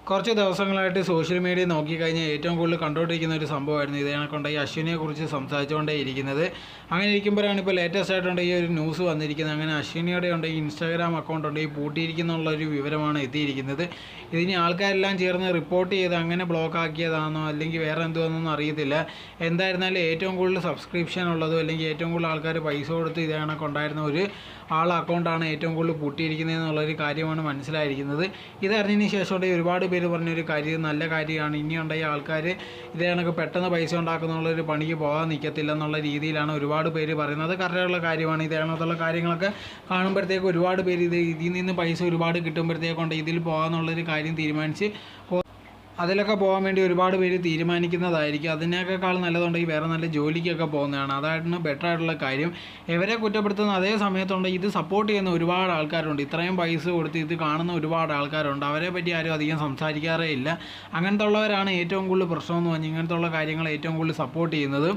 കുറച്ച് ദിവസങ്ങളായിട്ട് social media നോക്കിക്കഴിഞ്ഞാൽ ഏറ്റവും കൂടുതൽ കണ്ടുകൊണ്ടിരിക്കുന്ന ഒരു സംഭവമായിരുന്നു ഇതേ കണക്കൊണ്ട് ഈ അശ്വിനിയെക്കുറിച്ച് സംസാരിച്ചുകൊണ്ടേ ഇരിക്കുന്നത്. അങ്ങനെ ഇരിക്കുമ്പോഴാണ് ഇപ്പോൾ ലേറ്റസ്റ്റ് ആയിട്ടുണ്ട് ഈ ഒരു ന്യൂസ് വന്നിരിക്കുന്നത്. അങ്ങനെ അശ്വിനിയുടെ ഉണ്ട് ഈ ഇൻസ്റ്റാഗ്രാം അക്കൗണ്ട് ഉണ്ട് ഈ പൂട്ടിയിരിക്കുന്നുള്ളൊരു വിവരമാണ് എത്തിയിരിക്കുന്നത്. ഇതിന് ആൾക്കാരെല്ലാം ചേർന്ന് റിപ്പോർട്ട് ചെയ്ത് അങ്ങനെ ബ്ലോക്ക് ആക്കിയതാണോ അല്ലെങ്കിൽ വേറെ എന്തുവാണെന്നൊന്നും അറിയത്തില്ല. എന്തായിരുന്നാലും ഏറ്റവും കൂടുതൽ സബ്സ്ക്രിപ്ഷൻ ഉള്ളതും അല്ലെങ്കിൽ ഏറ്റവും കൂടുതൽ ആൾക്കാർ പൈസ കൊടുത്ത് ഇതേ കണക്കുണ്ടായിരുന്ന ഒരു അക്കൗണ്ടാണ് ഏറ്റവും കൂടുതൽ പൂട്ടിയിരിക്കുന്നത് എന്നുള്ളൊരു കാര്യമാണ് മനസ്സിലായിരിക്കുന്നത്. ഇതറിഞ്ഞതിന് ശേഷം ഒരുപാട് പേര് പറഞ്ഞൊരു കാര്യം നല്ല കാര്യമാണ്. ഇനിയുണ്ടെങ്കിൽ ആൾക്കാർ ഇതേ കണക്ക് പെട്ടെന്ന് പൈസ ഉണ്ടാക്കുന്നുള്ളൊരു പണിക്ക് പോകാൻ നിൽക്കത്തില്ല എന്നുള്ള രീതിയിലാണ് ഒരുപാട് പേര് പറയുന്നത്. അത് കറക്റ്റുള്ള കാര്യമാണ്. ഇതേ കണക്കുള്ള കാര്യങ്ങളൊക്കെ കാണുമ്പോഴത്തേക്ക് ഒരുപാട് പേര് ഇതിൽ നിന്ന് പൈസ ഒരുപാട് കിട്ടുമ്പോഴത്തേക്കൊണ്ട് ഇതിൽ പോകാമെന്നുള്ളൊരു കാര്യം തീരുമാനിച്ച് അതിലൊക്കെ പോകാൻ വേണ്ടി ഒരുപാട് പേര് തീരുമാനിക്കുന്നതായിരിക്കും. അതിനേക്കാൾ നല്ലതുണ്ടെങ്കിൽ വേറെ നല്ല ജോലിക്കൊക്കെ പോകുന്നതാണ്. അതായിരുന്നു ബെറ്റർ ആയിട്ടുള്ള കാര്യം. ഇവരെ കുറ്റപ്പെടുത്തുന്ന അതേ സമയത്തുണ്ട് ഇത് സപ്പോർട്ട് ചെയ്യുന്ന ഒരുപാട് ആൾക്കാരുണ്ട്. ഇത്രയും പൈസ കൊടുത്ത് ഇത് കാണുന്ന ഒരുപാട് ആൾക്കാരുണ്ട്. അവരെ പറ്റി ആരും അധികം സംസാരിക്കാറേ ഇല്ല. അങ്ങനത്തെ ഉള്ളവരാണ് ഏറ്റവും കൂടുതൽ പ്രശ്നമെന്ന് പറഞ്ഞാൽ ഇങ്ങനത്തെ ഉള്ള കാര്യങ്ങൾ ഏറ്റവും കൂടുതൽ സപ്പോർട്ട് ചെയ്യുന്നത്.